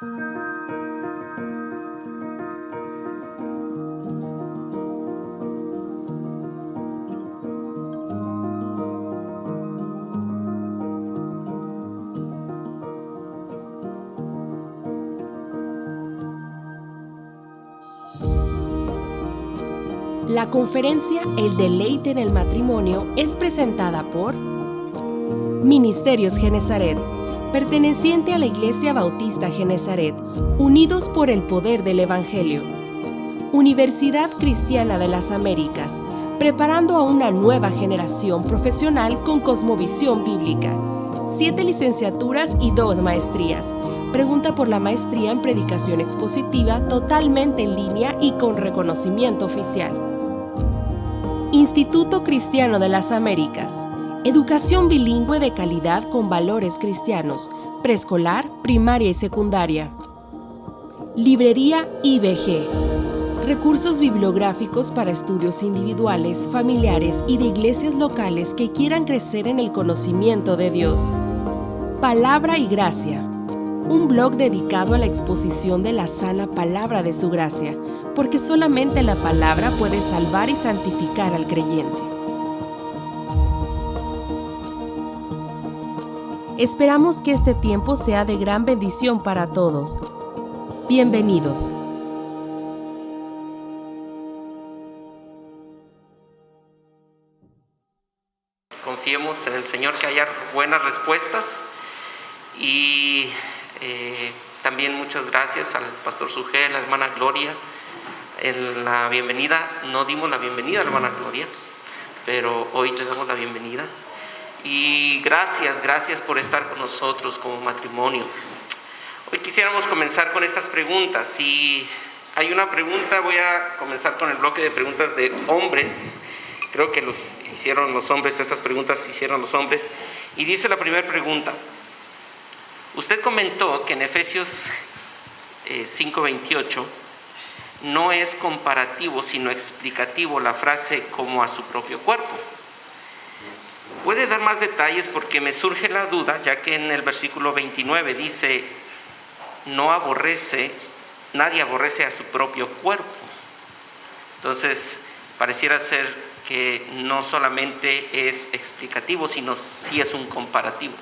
La conferencia El deleite en el matrimonio es presentada por Ministerios Genezaret, perteneciente a la Iglesia Bautista Genezaret, unidos por el poder del Evangelio. Universidad Cristiana de las Américas, preparando a una nueva generación profesional con cosmovisión bíblica. 7 licenciaturas y 2 maestrías. Pregunta por la maestría en Predicación Expositiva totalmente en línea y con reconocimiento oficial. Instituto Cristiano de las Américas. Educación bilingüe de calidad con valores cristianos. Preescolar, primaria y secundaria. Librería IBG. Recursos bibliográficos para estudios individuales, familiares y de iglesias locales que quieran crecer en el conocimiento de Dios. Palabra y Gracia. Un blog dedicado a la exposición de la sana palabra de su gracia, porque solamente la palabra puede salvar y santificar al creyente. Esperamos que este tiempo sea de gran bendición para todos. Bienvenidos. Confiemos en el Señor que haya buenas respuestas y también muchas gracias al pastor Sugel, a la hermana Gloria. En la bienvenida, no dimos la bienvenida a la hermana Gloria, pero hoy le damos la bienvenida. Y gracias por estar con nosotros como matrimonio. Hoy quisiéramos comenzar con estas preguntas. Si hay una pregunta, voy a comenzar con el bloque de preguntas de hombres. Creo que hicieron los hombres, estas preguntas hicieron los hombres. Y dice la primera pregunta. Usted comentó que en Efesios 5:28 no es comparativo, sino explicativo la frase como a su propio cuerpo. ¿Puede dar más detalles? Porque me surge la duda, ya que en el versículo 29 dice, nadie aborrece a su propio cuerpo. Entonces, pareciera ser que no solamente es explicativo, sino sí es un comparativo.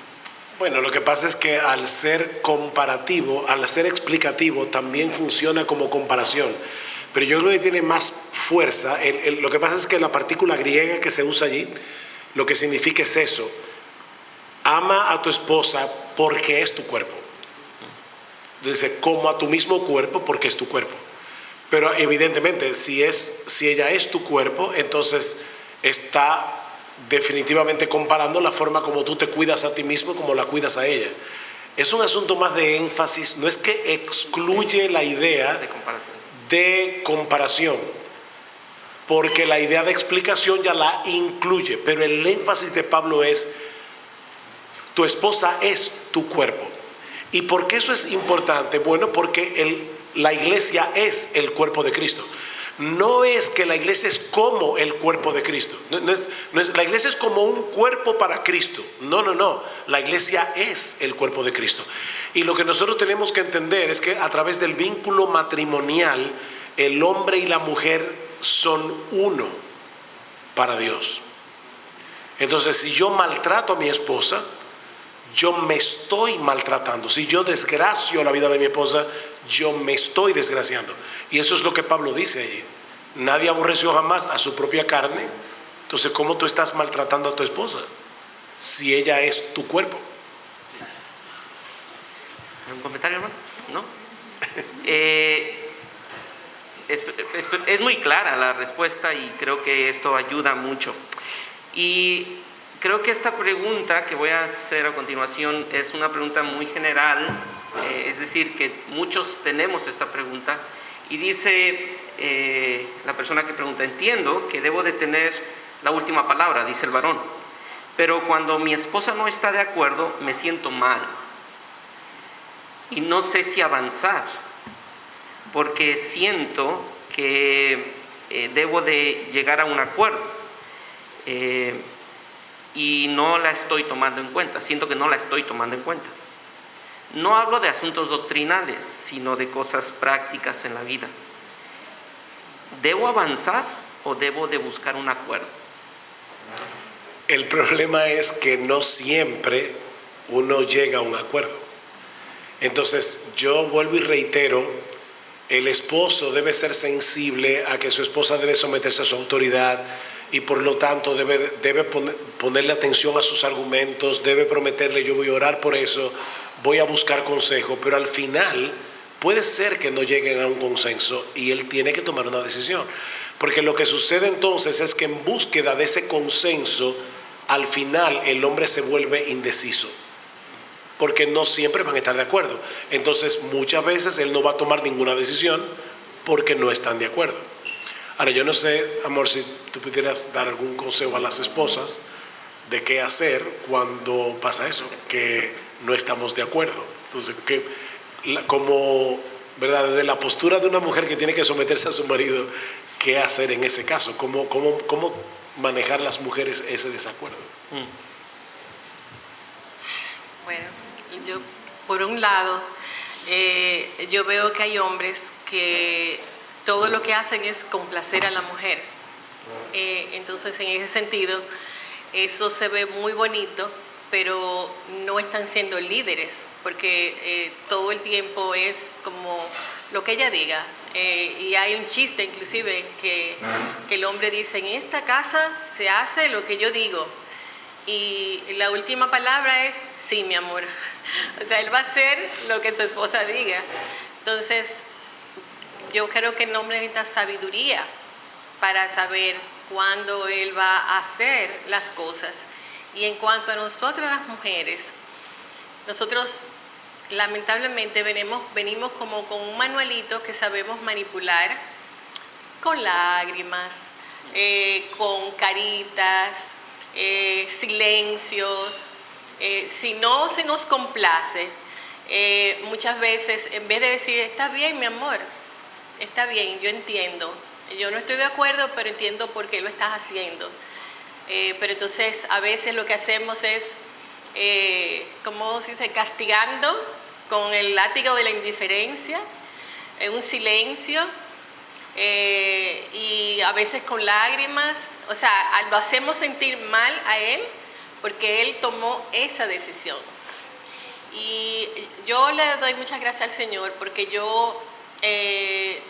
Bueno, lo que pasa es que al ser comparativo, al ser explicativo, también funciona como comparación. Pero yo creo que tiene más fuerza. Lo que pasa es que la partícula griega que se usa allí, lo que significa es eso. Ama a tu esposa porque es tu cuerpo. Dice, como a tu mismo cuerpo porque es tu cuerpo. Pero evidentemente, si ella es tu cuerpo, entonces está definitivamente comparando la forma como tú te cuidas a ti mismo, como la cuidas a ella. Es un asunto más de énfasis, no es que excluye la idea de comparación, porque la idea de explicación ya la incluye, pero el énfasis de Pablo es, tu esposa es tu cuerpo. ¿Y por qué eso es importante? Bueno, porque la iglesia es el cuerpo de Cristo. No es que la iglesia es como el cuerpo de Cristo. La iglesia es como un cuerpo para Cristo. No. La iglesia es el cuerpo de Cristo. Y lo que nosotros tenemos que entender es que a través del vínculo matrimonial, el hombre y la mujer son uno para Dios. Entonces, si yo maltrato a mi esposa, yo me estoy maltratando. Si yo desgracio la vida de mi esposa, yo me estoy desgraciando. Y eso es lo que Pablo dice allí. Nadie aborreció jamás a su propia carne. Entonces, ¿cómo tú estás maltratando a tu esposa si ella es tu cuerpo? ¿Un comentario, hermano? ¿No? Es muy clara la respuesta y creo que esto ayuda mucho. Y creo que esta pregunta que voy a hacer a continuación es una pregunta muy general, es decir, que muchos tenemos esta pregunta. Y dice la persona que pregunta, entiendo que debo de tener la última palabra, dice el varón, pero cuando mi esposa no está de acuerdo, me siento mal. Y no sé si avanzar, porque siento que debo de llegar a un acuerdo. Y no la estoy tomando en cuenta, siento que no la estoy tomando en cuenta. No hablo de asuntos doctrinales, sino de cosas prácticas en la vida. ¿Debo avanzar o debo de buscar un acuerdo? El problema es que no siempre uno llega a un acuerdo. Entonces, yo vuelvo y reitero, el esposo debe ser sensible a que su esposa debe someterse a su autoridad y por lo tanto debe ponerle atención a sus argumentos, debe prometerle: yo voy a orar por eso, voy a buscar consejo, pero al final puede ser que no lleguen a un consenso y él tiene que tomar una decisión. Porque lo que sucede entonces es que en búsqueda de ese consenso, al final el hombre se vuelve indeciso, porque no siempre van a estar de acuerdo. Entonces muchas veces él no va a tomar ninguna decisión porque no están de acuerdo. Ahora, yo no sé, amor, si tú pudieras dar algún consejo a las esposas de qué hacer cuando pasa eso, que no estamos de acuerdo. Entonces, como, ¿verdad?, desde la postura de una mujer que tiene que someterse a su marido, ¿qué hacer en ese caso? ¿Cómo manejar las mujeres ese desacuerdo? Bueno, yo, por un lado, yo veo que hay hombres que todo lo que hacen es complacer a la mujer. Entonces, en ese sentido, eso se ve muy bonito, pero no están siendo líderes, porque todo el tiempo es como lo que ella diga. Y hay un chiste inclusive que el hombre dice: en esta casa se hace lo que yo digo. Y la última palabra es: sí, mi amor. O sea, él va a hacer lo que su esposa diga. Entonces, yo creo que el hombre necesita sabiduría para saber cuándo él va a hacer las cosas. Y en cuanto a nosotras las mujeres, nosotros lamentablemente venimos como con un manualito que sabemos manipular con lágrimas, con caritas, silencios. Si no se nos complace, muchas veces, en vez de decir: está bien, mi amor, está bien, yo entiendo, yo no estoy de acuerdo, pero entiendo por qué lo estás haciendo. Pero entonces a veces lo que hacemos es, ¿cómo se dice?, castigando con el látigo de la indiferencia, un silencio, y a veces con lágrimas. O sea, lo hacemos sentir mal a él porque él tomó esa decisión. Y yo le doy muchas gracias al Señor porque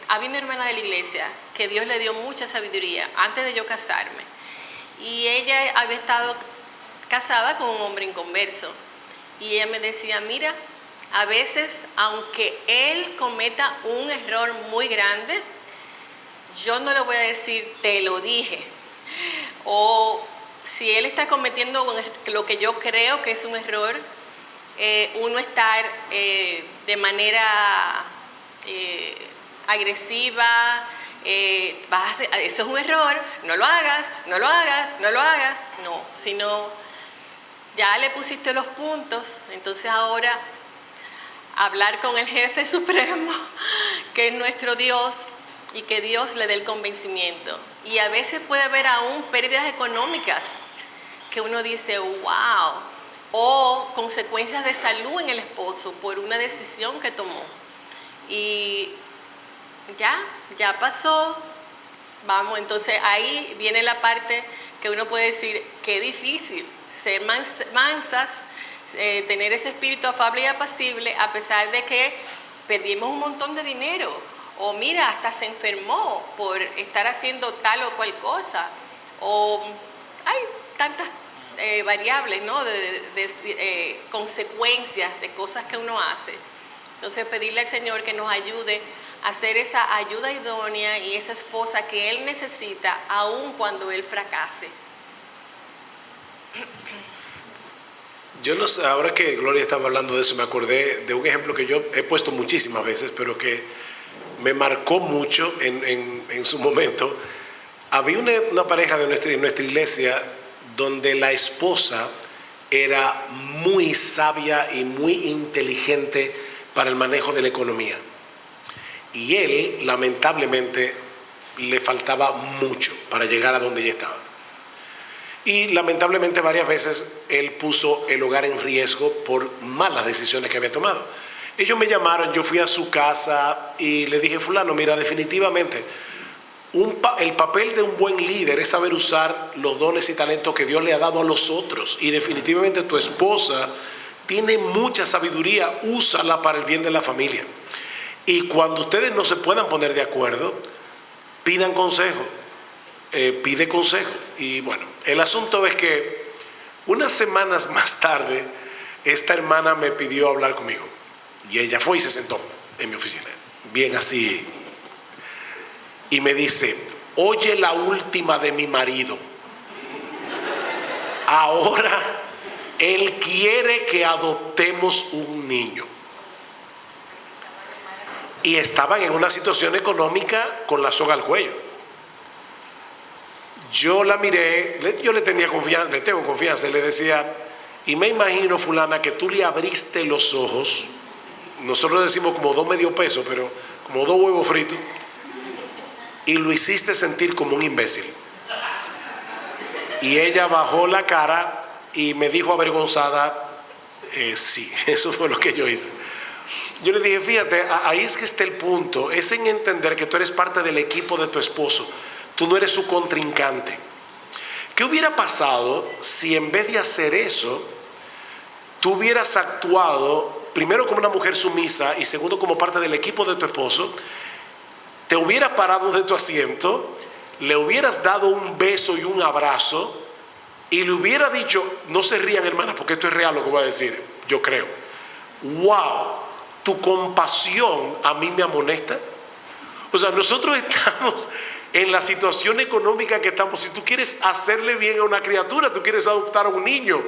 había una hermana de la iglesia que Dios le dio mucha sabiduría antes de yo casarme. Y ella había estado casada con un hombre inconverso. Y ella me decía: mira, a veces, aunque él cometa un error muy grande, yo no le voy a decir te lo dije. O si él está cometiendo lo que yo creo que es un error, uno estar de manera agresiva, eso es un error, no lo hagas, no lo hagas, no lo hagas. No, sino ya le pusiste los puntos, entonces ahora hablar con el jefe supremo, que es nuestro Dios, y que Dios le dé el convencimiento. Y a veces puede haber aún pérdidas económicas que uno dice: wow, o consecuencias de salud en el esposo por una decisión que tomó. Y ya pasó, vamos, entonces ahí viene la parte que uno puede decir: qué difícil ser mansas, tener ese espíritu afable y apacible a pesar de que perdimos un montón de dinero, o mira, hasta se enfermó por estar haciendo tal o cual cosa, o hay tantas variables, ¿no?, de consecuencias de cosas que uno hace. Entonces, pedirle al Señor que nos ayude a hacer esa ayuda idónea y esa esposa que Él necesita, aun cuando Él fracase. Yo no sé, ahora que Gloria estaba hablando de eso, me acordé de un ejemplo que yo he puesto muchísimas veces, pero que me marcó mucho en su momento. Había una pareja de nuestra iglesia donde la esposa era muy sabia y muy inteligente para el manejo de la economía. Y él, lamentablemente, le faltaba mucho para llegar a donde ella estaba. Y lamentablemente varias veces él puso el hogar en riesgo por malas decisiones que había tomado. Ellos me llamaron, yo fui a su casa y le dije, fulano, mira, definitivamente el papel de un buen líder es saber usar los dones y talentos que Dios le ha dado a los otros. Y definitivamente tu esposa tiene mucha sabiduría, úsala para el bien de la familia. Y cuando ustedes no se puedan poner de acuerdo, pidan consejo, pide consejo. Y bueno, el asunto es que unas semanas más tarde, esta hermana me pidió hablar conmigo. Y ella fue y se sentó en mi oficina, bien así. Y me dice, oye la última de mi marido. Ahora él quiere que adoptemos un niño. Y estaban en una situación económica con la soga al cuello. Yo la miré, yo le tenía confianza, le tengo confianza, y le decía, y me imagino, fulana, que tú le abriste los ojos. Nosotros decimos como 2 medio pesos, pero como 2 huevos fritos, y lo hiciste sentir como un imbécil. Y ella bajó la cara y me dijo avergonzada, sí, eso fue lo que yo hice. Yo le dije, fíjate, ahí es que está el punto, es en entender que tú eres parte del equipo de tu esposo, tú no eres su contrincante. ¿Qué hubiera pasado si en vez de hacer eso, tú hubieras actuado primero como una mujer sumisa y segundo como parte del equipo de tu esposo, te hubieras parado de tu asiento, le hubieras dado un beso y un abrazo y le hubiera dicho, no se rían hermanas porque esto es real lo que voy a decir, yo creo, wow, tu compasión a mí me amonesta. O sea, nosotros estamos en la situación económica que estamos. Si tú quieres hacerle bien a una criatura, tú quieres adoptar a un niño,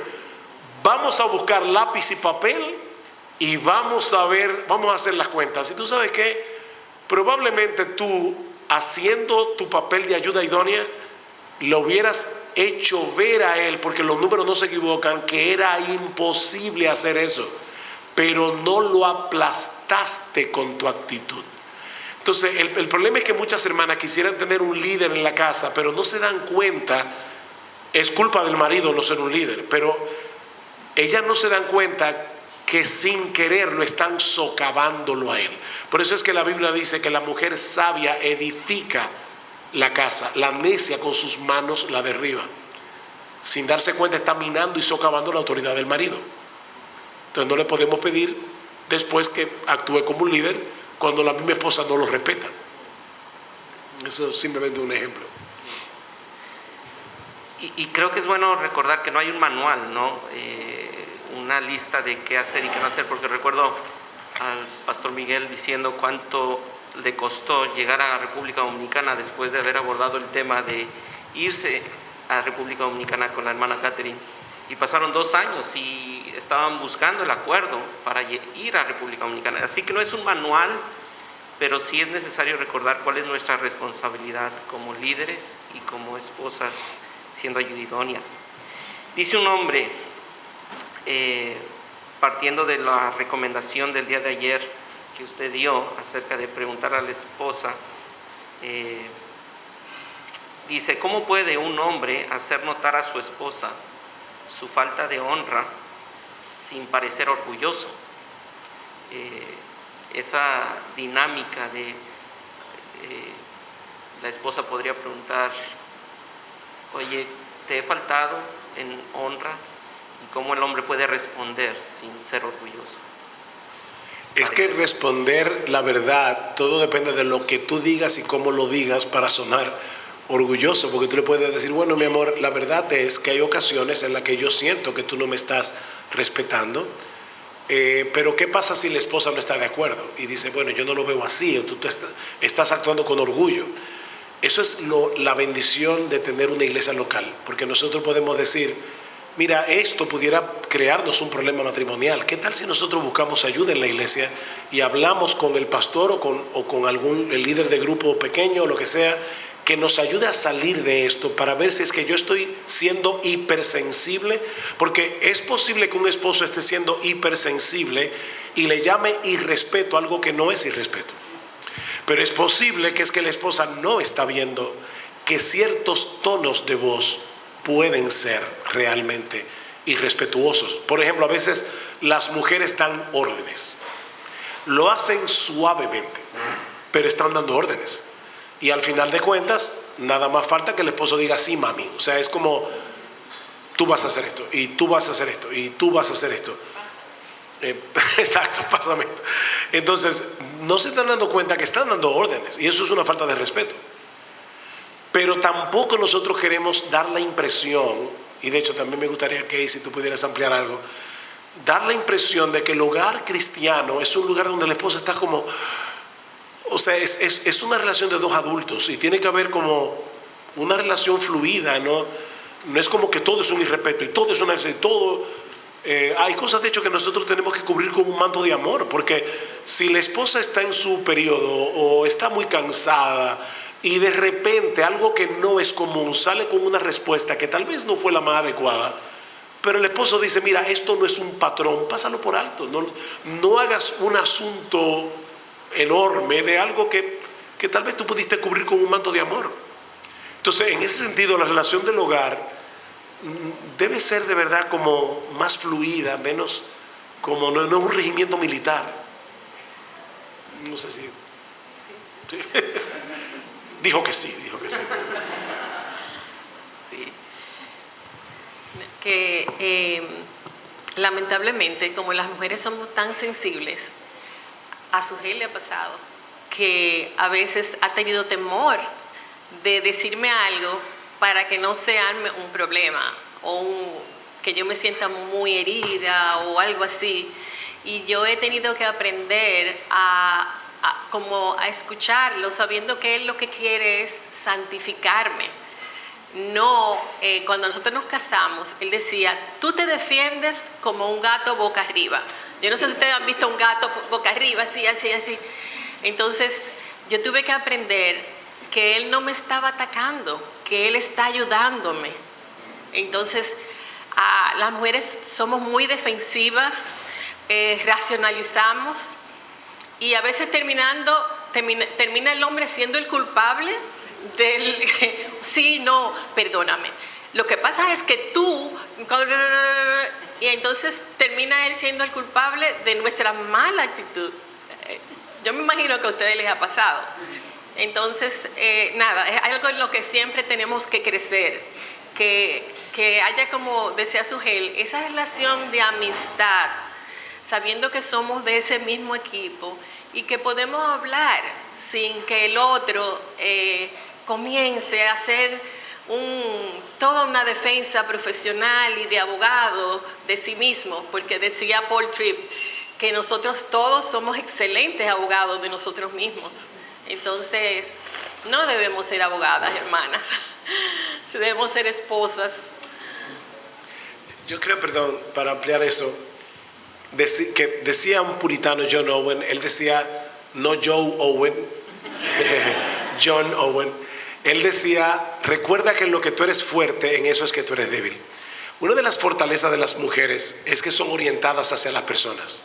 vamos a buscar lápiz y papel y vamos a ver, vamos a hacer las cuentas. Y tú sabes que probablemente tú, haciendo tu papel de ayuda idónea, lo hubieras hecho ver a él, porque los números no se equivocan, que era imposible hacer eso, pero no lo aplastaste con tu actitud. Entonces el problema es que muchas hermanas quisieran tener un líder en la casa, pero no se dan cuenta, es culpa del marido no ser un líder, pero ellas no se dan cuenta que sin querer lo están socavándolo a él. Por eso es que la Biblia dice que la mujer sabia edifica la casa, la necia con sus manos la derriba. Sin darse cuenta está minando y socavando la autoridad del marido. Entonces no le podemos pedir después que actúe como un líder cuando la misma esposa no lo respeta. Eso es simplemente un ejemplo. Y creo que es bueno recordar que no hay un manual, ¿no? Una lista de qué hacer y qué no hacer, porque recuerdo al pastor Miguel diciendo cuánto le costó llegar a República Dominicana después de haber abordado el tema de irse a República Dominicana con la hermana Catherine. Y pasaron 2 años y estaban buscando el acuerdo para ir a República Dominicana. Así que no es un manual, pero sí es necesario recordar cuál es nuestra responsabilidad como líderes y como esposas siendo ayudidóneas. Dice un hombre, partiendo de la recomendación del día de ayer que usted dio acerca de preguntar a la esposa, dice, ¿cómo puede un hombre hacer notar a su esposa su falta de honra sin parecer orgulloso? Esa dinámica de la esposa podría preguntar, oye, ¿te he faltado en honra? ¿Y cómo el hombre puede responder sin ser orgulloso? Es que responder la verdad, todo depende de lo que tú digas y cómo lo digas para sonar orgulloso, porque tú le puedes decir, bueno, mi amor, la verdad es que hay ocasiones en las que yo siento que tú no me estás respetando, pero ¿qué pasa si la esposa no está de acuerdo? Y dice, bueno, yo no lo veo así, o tú estás actuando con orgullo. Eso es la bendición de tener una iglesia local, porque nosotros podemos decir, mira, esto pudiera crearnos un problema matrimonial. ¿Qué tal si nosotros buscamos ayuda en la iglesia y hablamos con el pastor o con el líder de grupo pequeño o lo que sea, que nos ayude a salir de esto para ver si es que yo estoy siendo hipersensible? Porque es posible que un esposo esté siendo hipersensible y le llame irrespeto algo que no es irrespeto. Pero es posible que es que la esposa no está viendo que ciertos tonos de voz pueden ser realmente irrespetuosos. Por ejemplo, a veces las mujeres dan órdenes. Lo hacen suavemente, pero están dando órdenes. Y al final de cuentas, nada más falta que el esposo diga, sí, mami. O sea, es como, tú vas a hacer esto, y tú vas a hacer esto, y tú vas a hacer esto. Exacto, pásame esto. Entonces, no se están dando cuenta que están dando órdenes, y eso es una falta de respeto. Pero tampoco nosotros queremos dar la impresión, y de hecho también me gustaría que, si tú pudieras ampliar algo, dar la impresión de que el hogar cristiano es un lugar donde la esposa está como, o sea, es una relación de dos adultos y tiene que haber como una relación fluida, ¿no? No es como que todo es un irrespeto y todo es una... hay cosas de hecho que nosotros tenemos que cubrir con un manto de amor, porque si la esposa está en su periodo o está muy cansada y de repente algo que no es común sale con una respuesta que tal vez no fue la más adecuada, pero el esposo dice, mira, esto no es un patrón, pásalo por alto, no hagas un asunto enorme de algo que tal vez tú pudiste cubrir con un manto de amor. Entonces, en ese sentido, la relación del hogar debe ser de verdad como más fluida, menos como no es un regimiento militar. No sé si... ¿Sí? Dijo que sí. Que lamentablemente, como las mujeres somos tan sensibles, a Sujel le ha pasado que a veces ha tenido temor de decirme algo para que no se arme un problema o que yo me sienta muy herida o algo así. Y yo he tenido que aprender a escucharlo, sabiendo que él lo que quiere es santificarme. No, cuando nosotros nos casamos, él decía, tú te defiendes como un gato boca arriba. Yo no sé si ustedes han visto un gato boca arriba, así. Entonces, yo tuve que aprender que él no me estaba atacando, que él está ayudándome. Entonces, las mujeres somos muy defensivas, racionalizamos, y a veces termina el hombre siendo el culpable del sí, no, perdóname. Lo que pasa es que tú, y entonces termina él siendo el culpable de nuestra mala actitud. Yo me imagino que a ustedes les ha pasado. Entonces, nada, es algo en lo que siempre tenemos que crecer, que haya, como decía Sujel, esa relación de amistad, sabiendo que somos de ese mismo equipo y que podemos hablar sin que el otro comience a hacer toda una defensa profesional y de abogado de sí mismo, porque decía Paul Tripp que nosotros todos somos excelentes abogados de nosotros mismos. Entonces, no debemos ser abogadas, hermanas, debemos ser esposas. Yo creo, perdón, para ampliar eso, que decía un puritano, John Owen, él decía, no Joe Owen, John Owen, él decía, recuerda que en lo que tú eres fuerte, en eso es que tú eres débil. Una de las fortalezas de las mujeres es que son orientadas hacia las personas.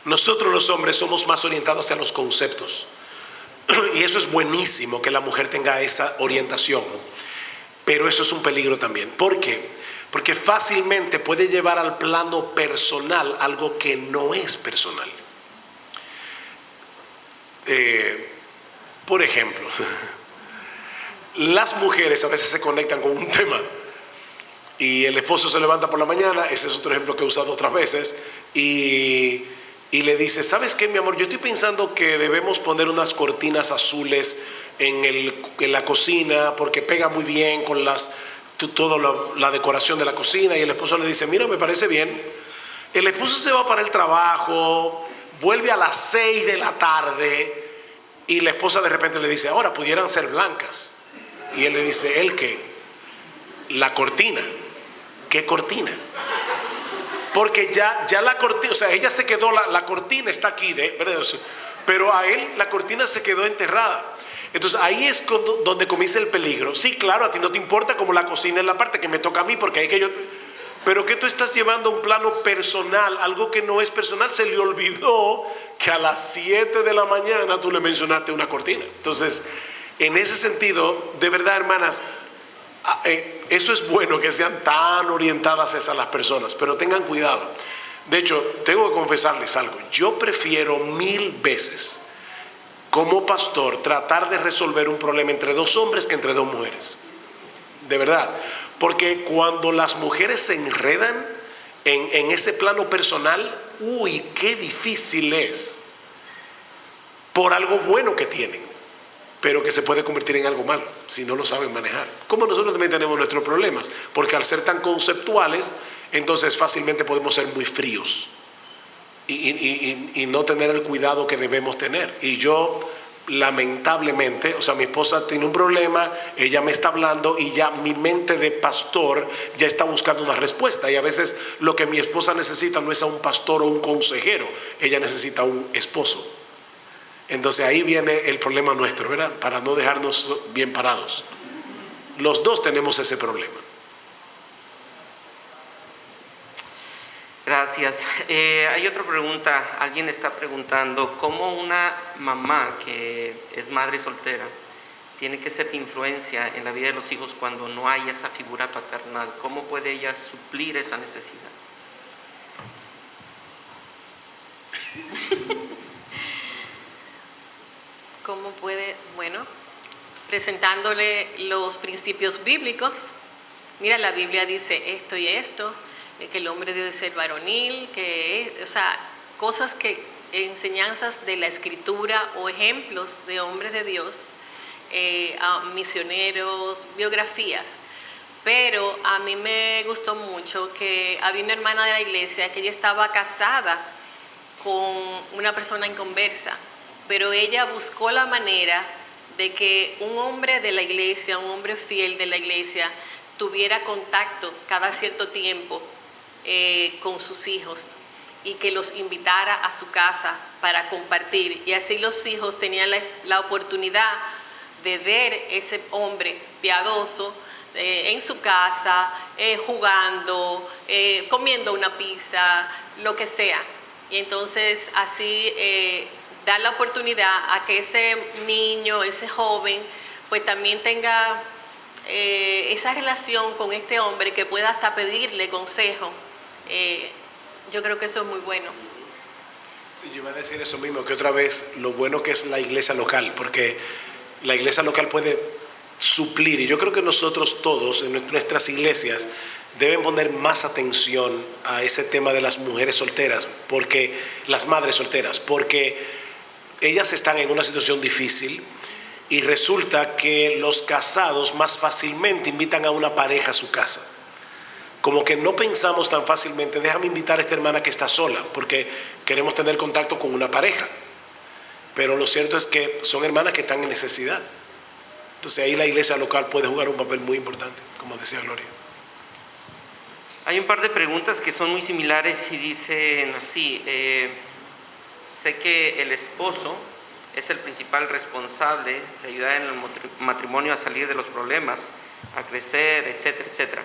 Nosotros los hombres somos más orientados hacia los conceptos. Y eso es buenísimo, que la mujer tenga esa orientación. Pero eso es un peligro también. ¿Por qué? Porque fácilmente puede llevar al plano personal algo que no es personal. Por ejemplo, las mujeres a veces se conectan con un tema y el esposo se levanta por la mañana, ese es otro ejemplo que he usado otras veces, y le dice, ¿sabes qué, mi amor? Yo estoy pensando que debemos poner unas cortinas azules en la cocina porque pega muy bien con toda la decoración de la cocina. Y el esposo le dice, mira, me parece bien. El esposo se va para el trabajo, vuelve a las 6 de la tarde y la esposa de repente le dice, ahora pudieran ser blancas. Y él le dice, ¿el qué? La cortina. ¿Qué cortina? Porque ya la cortina, o sea, ella se quedó, la cortina está aquí, ¿verdad? Pero a él la cortina se quedó enterrada. Entonces ahí es donde comienza el peligro. Sí, claro, a ti no te importa como la cocina es la parte que me toca a mí, porque hay que yo... Pero que tú estás llevando a un plano personal, algo que no es personal. Se le olvidó que a las 7 de la mañana tú le mencionaste una cortina. Entonces, en ese sentido, de verdad, hermanas, Eso es bueno que sean tan orientadas esas las personas, pero tengan cuidado. De hecho, tengo que confesarles algo. Yo prefiero 1000 veces, como pastor, tratar de resolver un problema entre 2 hombres que entre 2 mujeres. De verdad. Porque cuando las mujeres se enredan en ese plano personal, uy, qué difícil es. Por algo bueno que tienen, pero que se puede convertir en algo malo si no lo saben manejar. Como nosotros también tenemos nuestros problemas, porque al ser tan conceptuales, entonces fácilmente podemos ser muy fríos y no tener el cuidado que debemos tener. Y yo, lamentablemente, o sea, mi esposa tiene un problema, ella me está hablando y ya mi mente de pastor ya está buscando una respuesta. Y a veces lo que mi esposa necesita no es a un pastor o un consejero, ella necesita a un esposo. Entonces ahí viene el problema nuestro, ¿verdad? Para no dejarnos bien parados. Los dos tenemos ese problema. Gracias. Hay otra pregunta. Alguien está preguntando, ¿cómo una mamá que es madre soltera tiene que ser de influencia en la vida de los hijos cuando no hay esa figura paternal? ¿Cómo puede ella suplir esa necesidad? ¿Cómo puede? Bueno, presentándole los principios bíblicos. Mira, la Biblia dice esto y esto, que el hombre debe ser varonil, o sea, cosas enseñanzas de la Escritura o ejemplos de hombres de Dios, misioneros, biografías. Pero a mí me gustó mucho que había una hermana de la iglesia que ella estaba casada con una persona inconversa, pero ella buscó la manera de que un hombre de la iglesia, un hombre fiel de la iglesia, tuviera contacto cada cierto tiempo con sus hijos y que los invitara a su casa para compartir. Y así los hijos tenían la oportunidad de ver ese hombre piadoso en su casa, jugando, comiendo una pizza, lo que sea. Y entonces así dar la oportunidad a que ese niño, ese joven, pues también tenga esa relación con este hombre, que pueda hasta pedirle consejo. Yo creo que eso es muy bueno. Sí, yo iba a decir eso mismo, que otra vez lo bueno que es la iglesia local, porque la iglesia local puede suplir, y yo creo que nosotros todos en nuestras iglesias deben poner más atención a ese tema de las mujeres solteras, porque las madres solteras, porque ellas están en una situación difícil y resulta que los casados más fácilmente invitan a una pareja a su casa. Como que no pensamos tan fácilmente, déjame invitar a esta hermana que está sola, porque queremos tener contacto con una pareja. Pero lo cierto es que son hermanas que están en necesidad. Entonces ahí la iglesia local puede jugar un papel muy importante, como decía Gloria. Hay un par de preguntas que son muy similares y dicen así: sé que el esposo es el principal responsable de ayudar en el matrimonio a salir de los problemas, a crecer, etcétera, etcétera.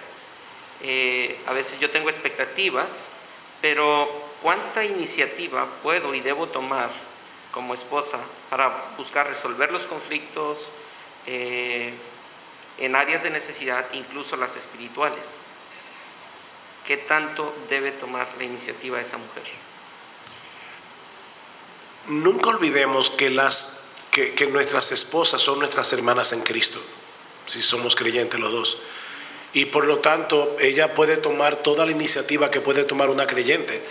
A veces yo tengo expectativas, pero ¿cuánta iniciativa puedo y debo tomar como esposa para buscar resolver los conflictos en áreas de necesidad, incluso las espirituales? ¿Qué tanto debe tomar la iniciativa esa mujer? Nunca olvidemos que nuestras esposas son nuestras hermanas en Cristo, si somos creyentes los dos. Y por lo tanto, ella puede tomar toda la iniciativa que puede tomar una creyente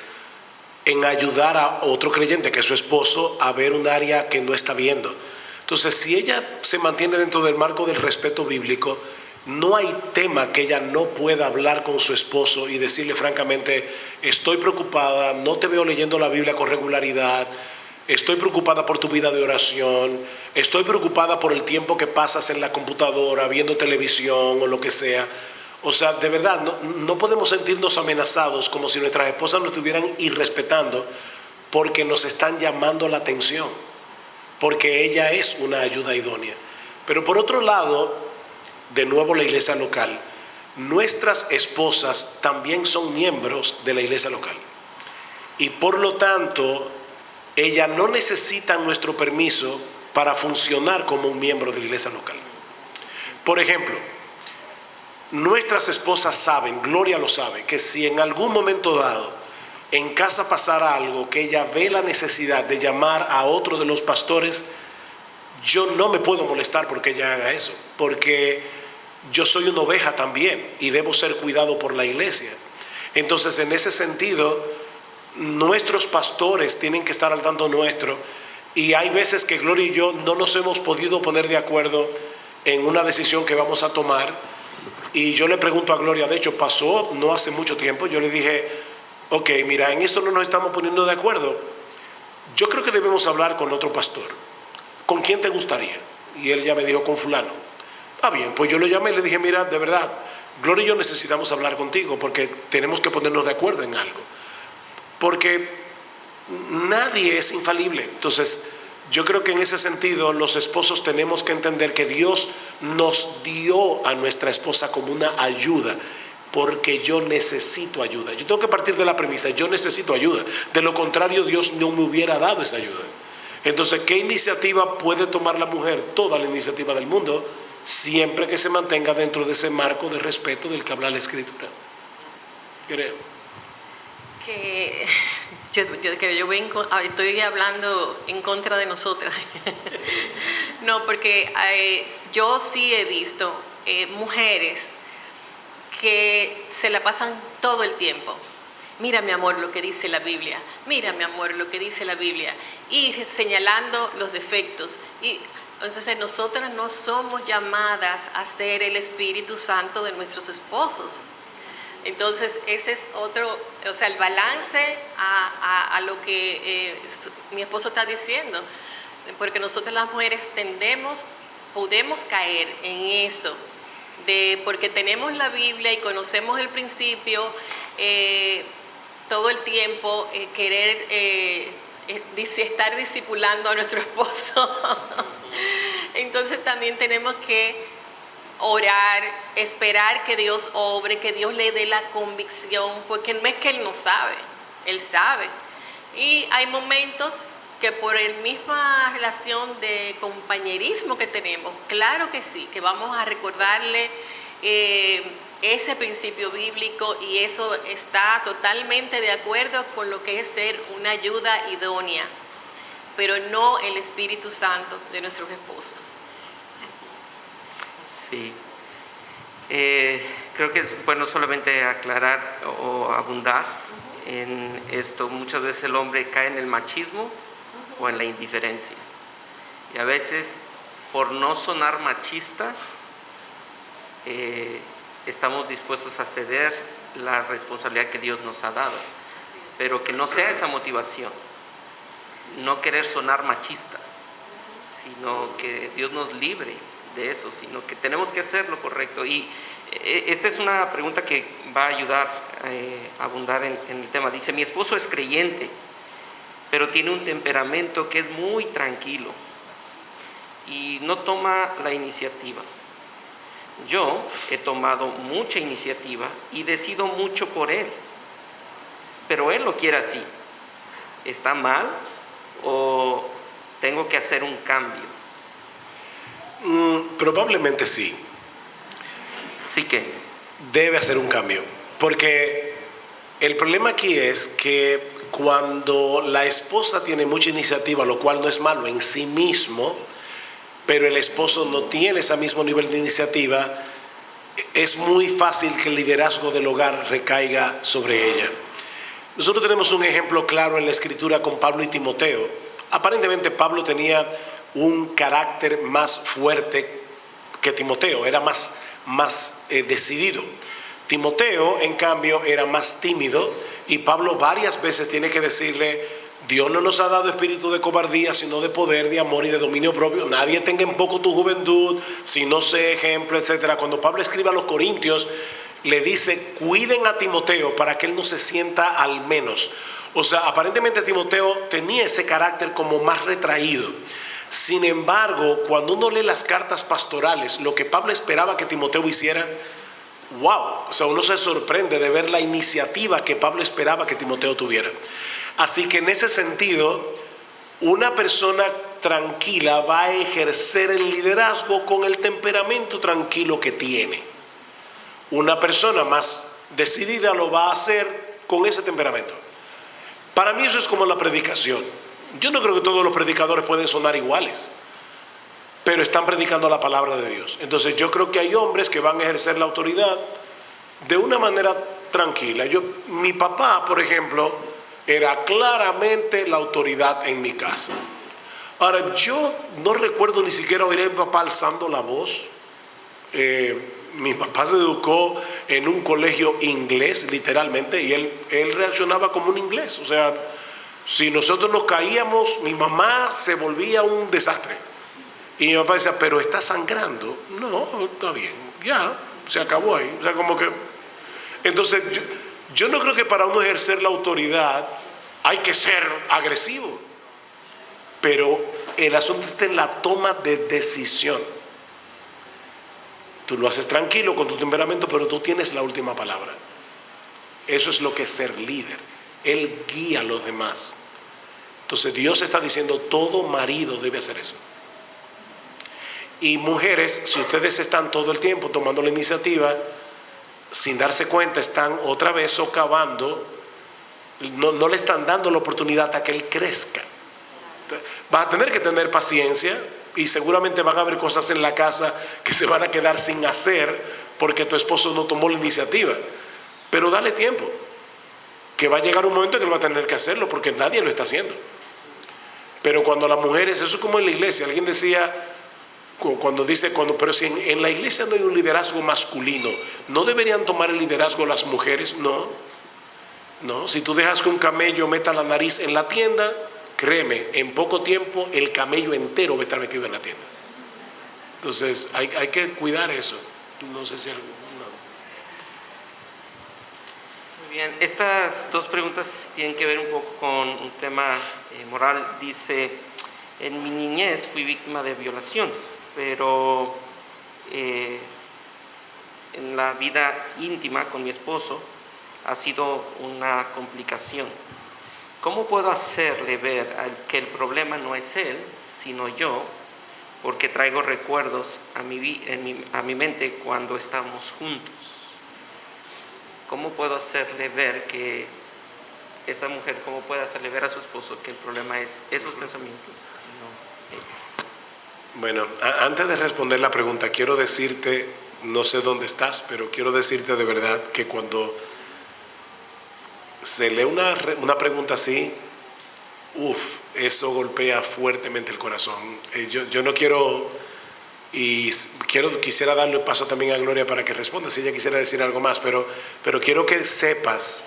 en ayudar a otro creyente, que es su esposo, a ver un área que no está viendo. Entonces, si ella se mantiene dentro del marco del respeto bíblico, no hay tema que ella no pueda hablar con su esposo y decirle francamente: estoy preocupada, no te veo leyendo la Biblia con regularidad, estoy preocupada por tu vida de oración, estoy preocupada por el tiempo que pasas en la computadora, viendo televisión o lo que sea. O sea, de verdad, no podemos sentirnos amenazados como si nuestras esposas nos estuvieran irrespetando porque nos están llamando la atención, porque ella es una ayuda idónea. Pero por otro lado, de nuevo la iglesia local, nuestras esposas también son miembros de la iglesia local. Y por lo tanto, ellas no necesitan nuestro permiso para funcionar como un miembro de la iglesia local. Por ejemplo, nuestras esposas saben, Gloria lo sabe, que si en algún momento dado en casa pasara algo, que ella ve la necesidad de llamar a otro de los pastores, yo no me puedo molestar porque ella haga eso, porque yo soy una oveja también y debo ser cuidado por la iglesia. Entonces, en ese sentido, nuestros pastores tienen que estar al tanto nuestro, y hay veces que Gloria y yo no nos hemos podido poner de acuerdo en una decisión que vamos a tomar, y yo le pregunto a Gloria, de hecho pasó no hace mucho tiempo, yo le dije, ok, mira, en esto no nos estamos poniendo de acuerdo, yo creo que debemos hablar con otro pastor. ¿Con quién te gustaría? Y él ya me dijo, con fulano. Ah, bien, pues yo lo llamé y le dije, mira, de verdad, Gloria y yo necesitamos hablar contigo porque tenemos que ponernos de acuerdo en algo. Porque nadie es infalible. Entonces, yo creo que en ese sentido los esposos tenemos que entender que Dios nos dio a nuestra esposa como una ayuda, porque yo necesito ayuda. Yo tengo que partir de la premisa, yo necesito ayuda. De lo contrario, Dios no me hubiera dado esa ayuda. Entonces, ¿qué iniciativa puede tomar la mujer? Toda la iniciativa del mundo, siempre que se mantenga dentro de ese marco de respeto del que habla la Escritura. Creo. Que yo estoy hablando en contra de nosotras. No, porque yo sí he visto mujeres que se la pasan todo el tiempo. Mira, mi amor, lo que dice la Biblia. Mira, mi amor, lo que dice la Biblia. Y señalando los defectos. Y entonces nosotras no somos llamadas a ser el Espíritu Santo de nuestros esposos. Entonces ese es otro, o sea, el balance a lo que mi esposo está diciendo. Porque nosotras las mujeres podemos caer en eso. Porque tenemos la Biblia y conocemos el principio, todo el tiempo querer estar discipulando a nuestro esposo. Entonces también tenemos que orar, esperar que Dios obre, que Dios le dé la convicción, porque no es que Él no sabe, Él sabe. Y hay momentos que por la misma relación de compañerismo que tenemos, claro que sí, que vamos a recordarle ese principio bíblico, y eso está totalmente de acuerdo con lo que es ser una ayuda idónea, pero no el Espíritu Santo de nuestros esposos. Sí. Creo que es bueno solamente aclarar o abundar en esto. Muchas veces el hombre cae en el machismo o en la indiferencia. Y a veces, por no sonar machista, estamos dispuestos a ceder la responsabilidad que Dios nos ha dado, pero que no sea esa motivación, no querer sonar machista, sino que Dios nos libre de eso, sino que tenemos que hacer lo correcto. Y esta es una pregunta que va a ayudar a abundar en el tema. Dice, mi esposo es creyente, pero tiene un temperamento que es muy tranquilo y no toma la iniciativa. Yo he tomado mucha iniciativa y decido mucho por él, pero él lo quiere así. ¿Está mal o tengo que hacer un cambio? Probablemente sí. Sí que debe hacer un cambio, porque el problema aquí es que cuando la esposa tiene mucha iniciativa, lo cual no es malo en sí mismo, pero el esposo no tiene ese mismo nivel de iniciativa, es muy fácil que el liderazgo del hogar recaiga sobre ella. Nosotros tenemos un ejemplo claro en la Escritura con Pablo y Timoteo. Aparentemente Pablo tenía un carácter más fuerte que Timoteo, era más decidido. Timoteo, en cambio, era más tímido, y Pablo varias veces tiene que decirle, Dios no nos ha dado espíritu de cobardía, sino de poder, de amor y de dominio propio. Nadie tenga en poco tu juventud, si no sé ejemplo, etc. Cuando Pablo escribe a los Corintios, le dice, cuiden a Timoteo para que él no se sienta al menos. O sea, aparentemente Timoteo tenía ese carácter como más retraído. Sin embargo, cuando uno lee las cartas pastorales, lo que Pablo esperaba que Timoteo hiciera, wow, o sea, uno se sorprende de ver la iniciativa que Pablo esperaba que Timoteo tuviera. Así que en ese sentido, una persona tranquila va a ejercer el liderazgo con el temperamento tranquilo que tiene. Una persona más decidida lo va a hacer con ese temperamento. Para mí eso es como la predicación. Yo no creo que todos los predicadores pueden sonar iguales, pero están predicando la palabra de Dios. Entonces yo creo que hay hombres que van a ejercer la autoridad de una manera tranquila. Mi papá, por ejemplo, era claramente la autoridad en mi casa. Ahora, yo no recuerdo ni siquiera oír a mi papá alzando la voz. Mi papá se educó en un colegio inglés, literalmente, y él reaccionaba como un inglés. O sea, si nosotros nos caíamos, mi mamá se volvía un desastre. Y mi papá decía, pero está sangrando. No, está bien, ya, se acabó ahí. O sea, como que... Entonces, yo no creo que para uno ejercer la autoridad hay que ser agresivo. Pero el asunto está en la toma de decisión. Tú lo haces tranquilo con tu temperamento, pero tú tienes la última palabra. Eso es lo que es ser líder. Él guía a los demás. Entonces Dios está diciendo, todo marido debe hacer eso. Y mujeres, si ustedes están todo el tiempo tomando la iniciativa, sin darse cuenta, están otra vez socavando, no le están dando la oportunidad a que él crezca. Vas a tener que tener paciencia y seguramente van a haber cosas en la casa que se van a quedar sin hacer porque tu esposo no tomó la iniciativa. Pero dale tiempo, que va a llegar un momento en que él va a tener que hacerlo porque nadie lo está haciendo. Pero cuando las mujeres, eso es como en la iglesia, alguien decía, pero si en la iglesia no hay un liderazgo masculino, ¿no deberían tomar el liderazgo las mujeres? No, si tú dejas que un camello meta la nariz en la tienda, créeme, en poco tiempo el camello entero va a estar metido en la tienda. Entonces hay que cuidar eso. No sé si algo. No. Muy bien, estas dos preguntas tienen que ver un poco con un tema moral. Dice, en mi niñez fui víctima de violación, pero en la vida íntima con mi esposo ha sido una complicación. ¿Cómo puedo hacerle ver que el problema no es él, sino yo? Porque traigo recuerdos a mi mente cuando estamos juntos. ¿Cómo puedo hacerle ver que esa mujer, cómo puede hacerle ver a su esposo que el problema es esos pensamientos, no él? Bueno, antes de responder la pregunta, quiero decirte, no sé dónde estás, pero quiero decirte de verdad que cuando se lee una pregunta así, eso golpea fuertemente el corazón. Yo no quiero, quisiera darle paso también a Gloria para que responda si ella quisiera decir algo más, pero quiero que sepas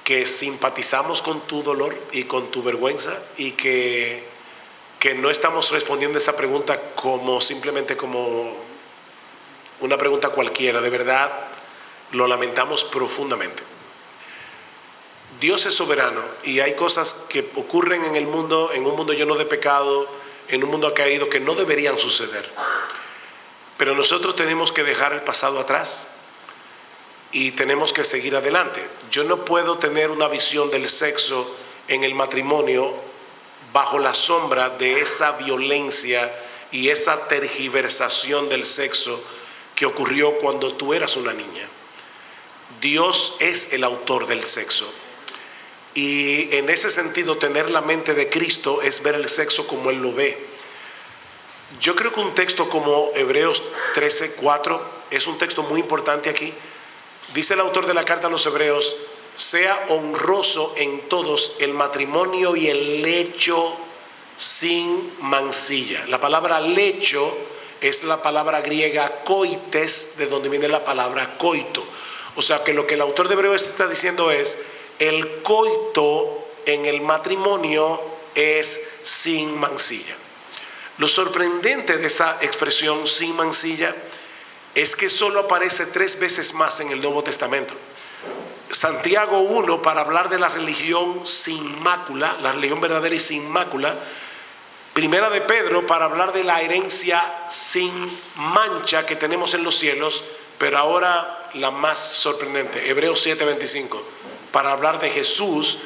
que simpatizamos con tu dolor y con tu vergüenza y que no estamos respondiendo a esa pregunta simplemente como una pregunta cualquiera. De verdad, lo lamentamos profundamente. Dios es soberano y hay cosas que ocurren en el mundo, en un mundo lleno de pecado, en un mundo caído, que no deberían suceder. Pero nosotros tenemos que dejar el pasado atrás y tenemos que seguir adelante. Yo no puedo tener una visión del sexo en el matrimonio bajo la sombra de esa violencia y esa tergiversación del sexo que ocurrió cuando tú eras una niña. Dios es el autor del sexo. Y en ese sentido, tener la mente de Cristo es ver el sexo como Él lo ve. Yo creo que un texto como Hebreos 13:4 es un texto muy importante aquí. Dice el autor de la carta a los Hebreos, sea honroso en todos el matrimonio y el lecho sin mancilla. La palabra lecho es la palabra griega koites, de donde viene la palabra coito. O sea que lo que el autor de Hebreos está diciendo es, el coito en el matrimonio es sin mancilla. Lo sorprendente de esa expresión sin mancilla es que solo aparece 3 veces más en el Nuevo Testamento. Santiago 1 para hablar de la religión sin mácula, la religión verdadera y sin mácula. Primera de Pedro para hablar de la herencia sin mancha que tenemos en los cielos, pero ahora la más sorprendente, Hebreos 7:25, para hablar de Jesús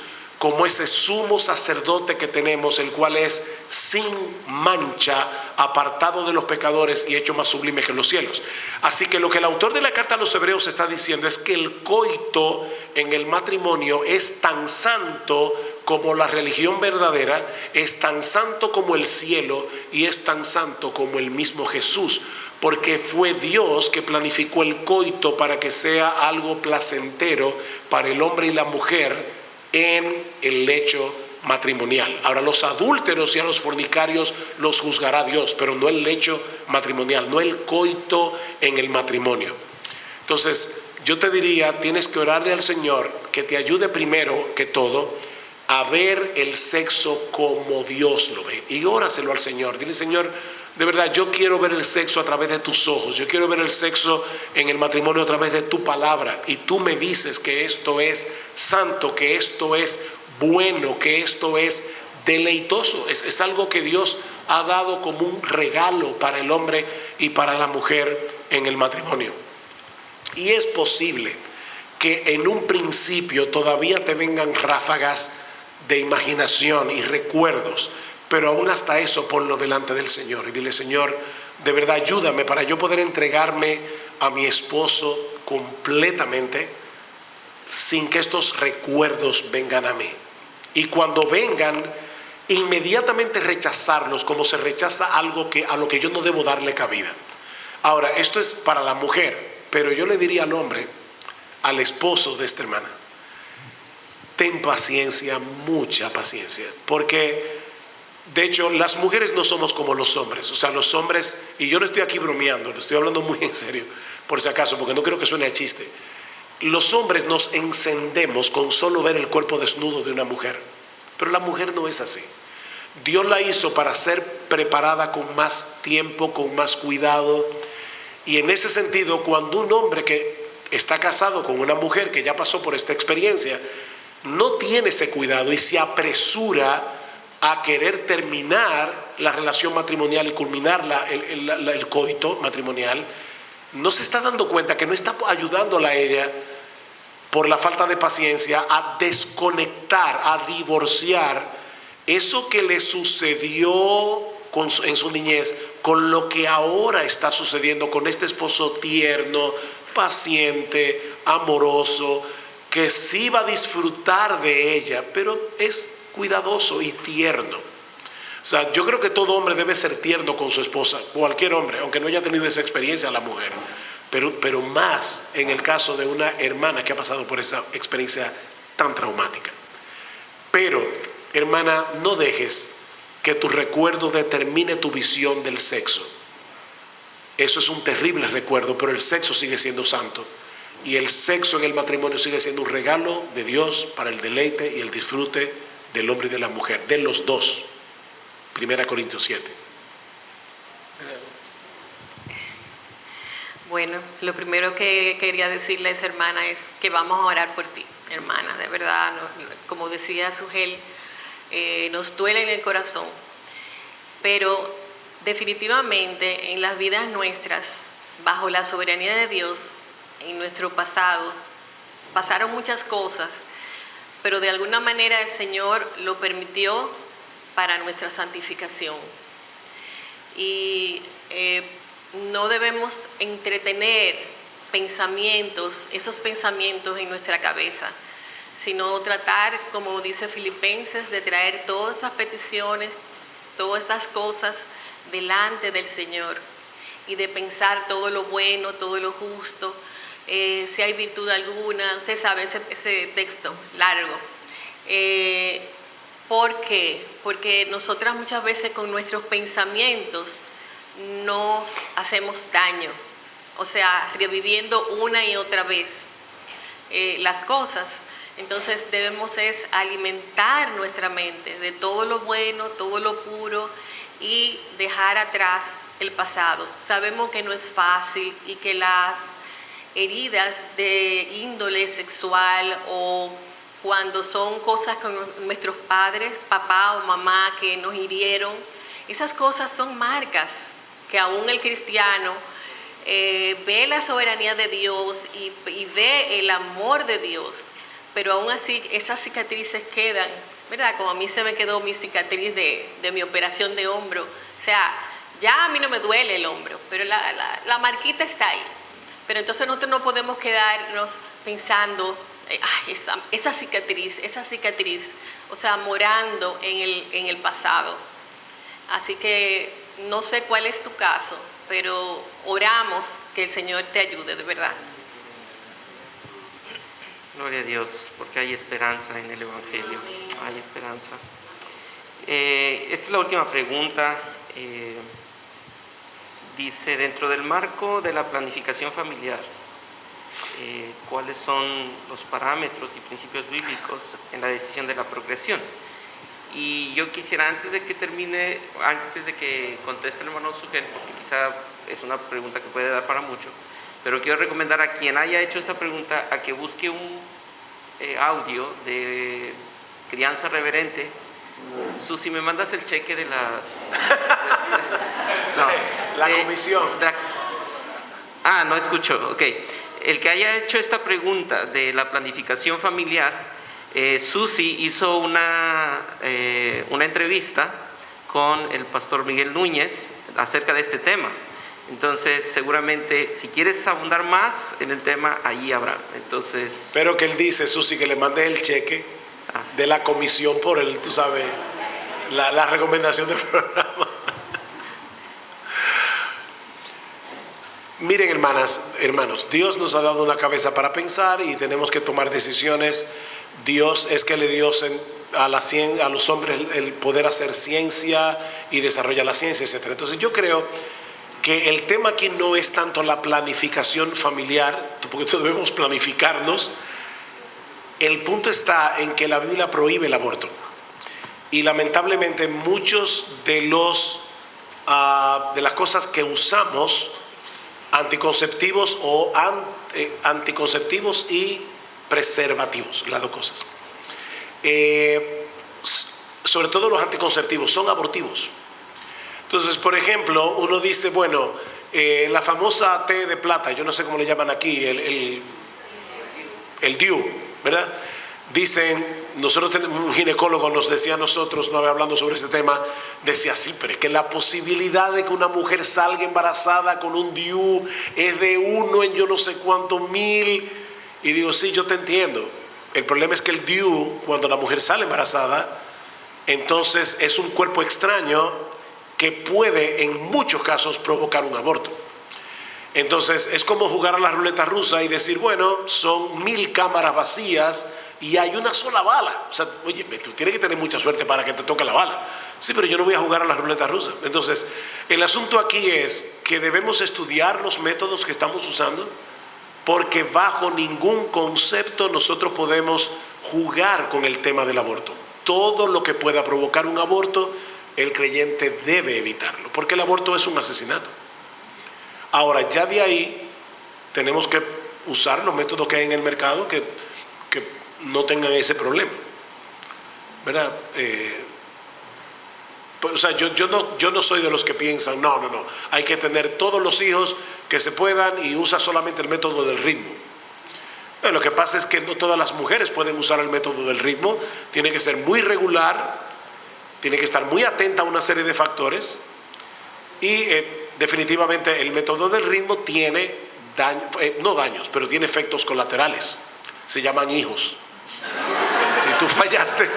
como ese sumo sacerdote que tenemos, el cual es sin mancha, apartado de los pecadores y hecho más sublime que los cielos. Así que lo que el autor de la carta a los Hebreos está diciendo es que el coito en el matrimonio es tan santo como la religión verdadera, es tan santo como el cielo y es tan santo como el mismo Jesús, porque fue Dios que planificó el coito para que sea algo placentero para el hombre y la mujer en el lecho matrimonial. Ahora, los adúlteros y a los fornicarios los juzgará Dios, pero no el lecho matrimonial, no el coito en el matrimonio. Entonces, yo te diría, tienes que orarle al Señor que te ayude primero que todo a ver el sexo como Dios lo ve. Y óraselo al Señor. Dile: Señor, de verdad, yo quiero ver el sexo a través de tus ojos. Yo quiero ver el sexo en el matrimonio a través de tu palabra. Y tú me dices que esto es santo, que esto es bueno, que esto es deleitoso. Es algo que Dios ha dado como un regalo para el hombre y para la mujer en el matrimonio. Y es posible que en un principio todavía te vengan ráfagas de imaginación y recuerdos, pero aún hasta eso ponlo delante del Señor y dile: Señor, de verdad ayúdame para yo poder entregarme a mi esposo completamente sin que estos recuerdos vengan a mí. Y cuando vengan, inmediatamente rechazarlos como se rechaza algo a lo que yo no debo darle cabida. Ahora, esto es para la mujer, pero yo le diría al hombre, al esposo de esta hermana: ten paciencia, mucha paciencia, porque de hecho las mujeres no somos como los hombres. O sea, los hombres, y yo no estoy aquí bromeando, lo estoy hablando muy en serio, por si acaso, porque no creo que suene a chiste. Los hombres nos encendemos con solo ver el cuerpo desnudo de una mujer, pero la mujer no es así. Dios la hizo para ser preparada con más tiempo, con más cuidado. Y en ese sentido, cuando un hombre que está casado con una mujer que ya pasó por esta experiencia no tiene ese cuidado y se apresura a querer terminar la relación matrimonial y culminar el coito matrimonial, no se está dando cuenta que no está ayudándola a ella, por la falta de paciencia, a desconectar, a divorciar eso que le sucedió en su niñez con lo que ahora está sucediendo con este esposo tierno, paciente, amoroso, que sí va a disfrutar de ella, pero es cuidadoso y tierno. O sea, yo creo que todo hombre debe ser tierno con su esposa, cualquier hombre, aunque no haya tenido esa experiencia la mujer, pero más en el caso de una hermana que ha pasado por esa experiencia tan traumática. Pero, hermana, no dejes que tu recuerdo determine tu visión del sexo. Eso es un terrible recuerdo, pero el sexo sigue siendo santo. Y el sexo en el matrimonio sigue siendo un regalo de Dios para el deleite y el disfrute del hombre y de la mujer, de los dos. 1 Corintios 7. Bueno, lo primero que quería decirles, hermana, es que vamos a orar por ti, hermana. De verdad, como decía Sugel, nos duele en el corazón, pero definitivamente en las vidas nuestras, bajo la soberanía de Dios, en nuestro pasado, pasaron muchas cosas, pero de alguna manera el Señor lo permitió para nuestra santificación. Y no debemos entretener pensamientos, esos pensamientos en nuestra cabeza, sino tratar, como dice Filipenses, de traer todas estas peticiones, todas estas cosas delante del Señor y de pensar todo lo bueno, todo lo justo, si hay virtud alguna. Usted sabe ese texto largo. ¿Por qué? Porque nosotras muchas veces con nuestros pensamientos nos hacemos daño, o sea, reviviendo una y otra vez las cosas. Entonces debemos alimentar nuestra mente de todo lo bueno, todo lo puro y dejar atrás el pasado. Sabemos que no es fácil y que las heridas de índole sexual o cuando son cosas con nuestros padres, papá o mamá, que nos hirieron, esas cosas son marcas que aún el cristiano ve la soberanía de Dios y ve el amor de Dios, pero aún así esas cicatrices quedan, ¿verdad? Como a mí se me quedó mi cicatriz de mi operación de hombro. O sea, ya a mí no me duele el hombro, pero la marquita está ahí. Pero entonces nosotros no podemos quedarnos pensando, ay, esa cicatriz, o sea, morando en el pasado. Así que no sé cuál es tu caso, pero oramos que el Señor te ayude, de verdad. Gloria a Dios, porque hay esperanza en el Evangelio, hay esperanza. Esta es la última pregunta. Dice, dentro del marco de la planificación familiar, ¿cuáles son los parámetros y principios bíblicos en la decisión de la procreación? Y yo quisiera, antes de que conteste el hermano Sugel, porque quizá es una pregunta que puede dar para mucho, pero quiero recomendar a quien haya hecho esta pregunta a que busque un audio de crianza reverente. Susi, ¿me mandas el cheque de las... La comisión. No escucho, ok. El que haya hecho esta pregunta de la planificación familiar, Susi hizo una entrevista con el pastor Miguel Núñez acerca de este tema. Entonces, seguramente, si quieres abundar más en el tema, allí habrá. Entonces... Pero que él dice, Susi, que le mande el cheque de la comisión por el, tú sabes, la recomendación del programa. Miren, hermanos, Dios nos ha dado una cabeza para pensar y tenemos que tomar decisiones. Dios es que le dio a los hombres el poder hacer ciencia y desarrollar la ciencia, etc. Entonces yo creo que el tema aquí no es tanto la planificación familiar, porque debemos planificarnos. El punto está en que la Biblia prohíbe el aborto. Y lamentablemente muchos de las cosas que usamos, anticonceptivos anticonceptivos y preservativos, las dos cosas. Sobre todo los anticonceptivos son abortivos. Entonces, por ejemplo, uno dice, bueno, la famosa T de plata, yo no sé cómo le llaman aquí, el DIU, ¿verdad? Dicen, nosotros tenemos un ginecólogo, nos decía a nosotros, no había hablando sobre ese tema, decía, sí, pero es que la posibilidad de que una mujer salga embarazada con un DIU es de 1 en yo no sé cuántos mil. Y digo, sí, yo te entiendo. El problema es que el DIU, cuando la mujer sale embarazada, entonces es un cuerpo extraño que puede en muchos casos provocar un aborto. Entonces es como jugar a la ruleta rusa y decir, bueno, son 1000 cámaras vacías y hay una sola bala. O sea, oye, tú tienes que tener mucha suerte para que te toque la bala. Sí, pero yo no voy a jugar a la ruleta rusa. Entonces, el asunto aquí es que debemos estudiar los métodos que estamos usando, porque bajo ningún concepto nosotros podemos jugar con el tema del aborto. Todo lo que pueda provocar un aborto, el creyente debe evitarlo, porque el aborto es un asesinato. Ahora, ya de ahí tenemos que usar los métodos que hay en el mercado que no tengan ese problema, ¿verdad? O sea, yo no soy de los que piensan, no, hay que tener todos los hijos que se puedan y usa solamente el método del ritmo. Lo que pasa es que no todas las mujeres pueden usar el método del ritmo, tiene que ser muy regular, tiene que estar muy atenta a una serie de factores y definitivamente el método del ritmo tiene no daños, pero tiene efectos colaterales, se llaman hijos. Si tú fallaste.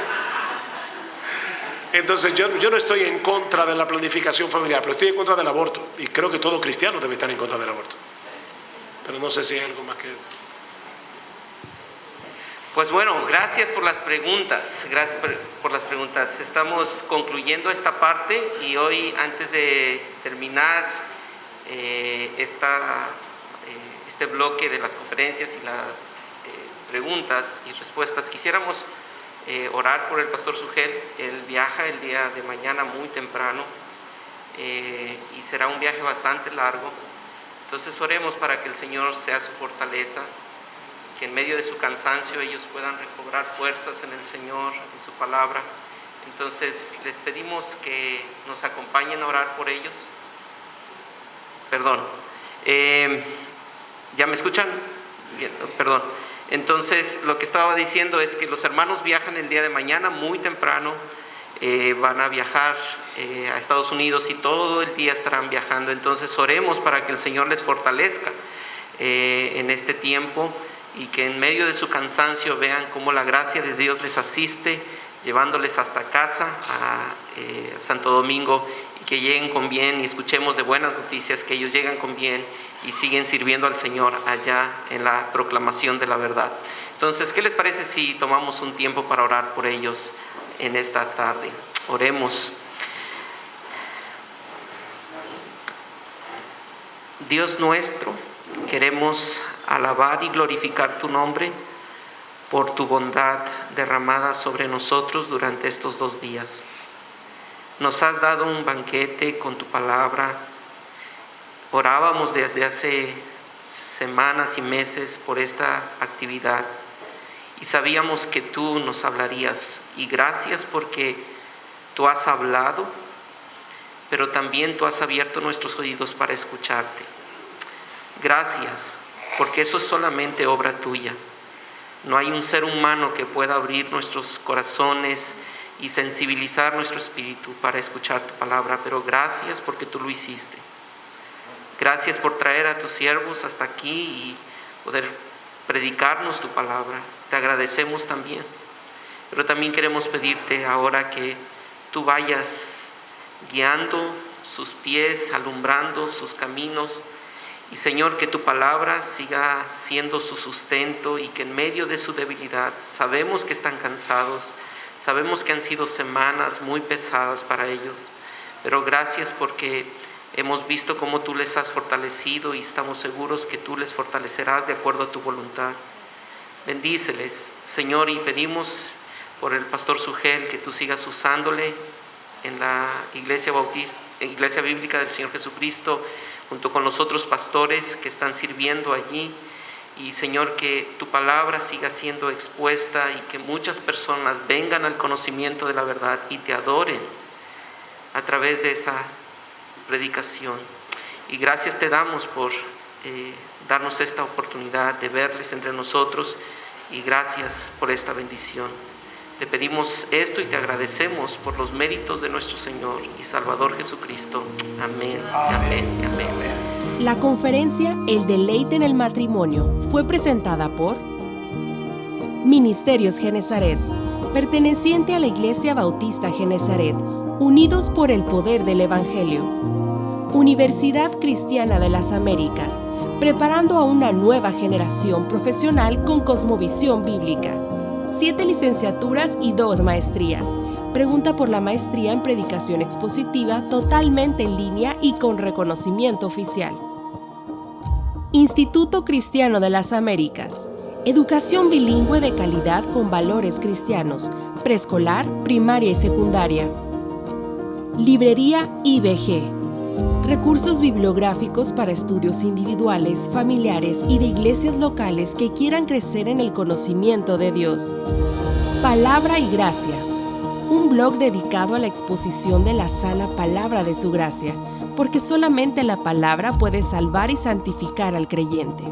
Entonces yo no estoy en contra de la planificación familiar, pero estoy en contra del aborto. Y creo que todo cristiano debe estar en contra del aborto. Pero no sé si hay algo más que... Pues bueno, gracias por las preguntas. Gracias por las preguntas. Estamos concluyendo esta parte y hoy, antes de terminar este bloque de las conferencias y las preguntas y respuestas, quisiéramos orar por el pastor Sugel. Él viaja el día de mañana muy temprano y será un viaje bastante largo. Entonces oremos para que el Señor sea su fortaleza, que en medio de su cansancio ellos puedan recobrar fuerzas en el Señor, en su palabra. Entonces les pedimos que nos acompañen a orar por ellos. Perdón, ¿ya me escuchan? Bien, perdón. Entonces, lo que estaba diciendo es que los hermanos viajan el día de mañana muy temprano, van a viajar a Estados Unidos y todo el día estarán viajando. Entonces, oremos para que el Señor les fortalezca en este tiempo y que en medio de su cansancio vean cómo la gracia de Dios les asiste, llevándoles hasta casa, a Santo Domingo, y que lleguen con bien y escuchemos de buenas noticias, que ellos llegan con bien y siguen sirviendo al Señor allá en la proclamación de la verdad. Entonces, ¿qué les parece si tomamos un tiempo para orar por ellos en esta tarde? Oremos. Dios nuestro, queremos alabar y glorificar tu nombre por tu bondad derramada sobre nosotros durante estos 2 días. Nos has dado un banquete con tu palabra. Orábamos desde hace semanas y meses por esta actividad y sabíamos que tú nos hablarías, y gracias porque tú has hablado, pero también tú has abierto nuestros oídos para escucharte. Gracias porque eso es solamente obra tuya. No hay un ser humano que pueda abrir nuestros corazones y sensibilizar nuestro espíritu para escuchar tu palabra, pero gracias porque tú lo hiciste. Gracias por traer a tus siervos hasta aquí y poder predicarnos tu palabra. Te agradecemos también, pero también queremos pedirte ahora que tú vayas guiando sus pies, alumbrando sus caminos, y Señor, que tu palabra siga siendo su sustento y que en medio de su debilidad, sabemos que están cansados, sabemos que han sido semanas muy pesadas para ellos, pero gracias porque hemos visto cómo tú les has fortalecido y estamos seguros que tú les fortalecerás de acuerdo a tu voluntad. Bendíceles, Señor, y pedimos por el pastor Sugel que tú sigas usándole en la Iglesia Bautista, Iglesia Bíblica del Señor Jesucristo, junto con los otros pastores que están sirviendo allí. Y Señor, que tu palabra siga siendo expuesta y que muchas personas vengan al conocimiento de la verdad y te adoren a través de esa predicación. Y gracias te damos por darnos esta oportunidad de verles entre nosotros, y gracias por esta bendición. Te pedimos esto y te agradecemos por los méritos de nuestro Señor y Salvador Jesucristo. Amén, amén, amén. La conferencia El deleite en el matrimonio fue presentada por Ministerios Genesaret, perteneciente a la Iglesia Bautista Genesaret, unidos por el poder del Evangelio. Universidad Cristiana de las Américas, preparando a una nueva generación profesional con cosmovisión bíblica. 7 licenciaturas y 2 maestrías. Pregunta por la maestría en predicación expositiva totalmente en línea y con reconocimiento oficial. Instituto Cristiano de las Américas. Educación bilingüe de calidad con valores cristianos. Preescolar, primaria y secundaria. Librería IBG. Recursos bibliográficos para estudios individuales, familiares y de iglesias locales que quieran crecer en el conocimiento de Dios. Palabra y Gracia. Un blog dedicado a la exposición de la sana palabra de su gracia, porque solamente la palabra puede salvar y santificar al creyente.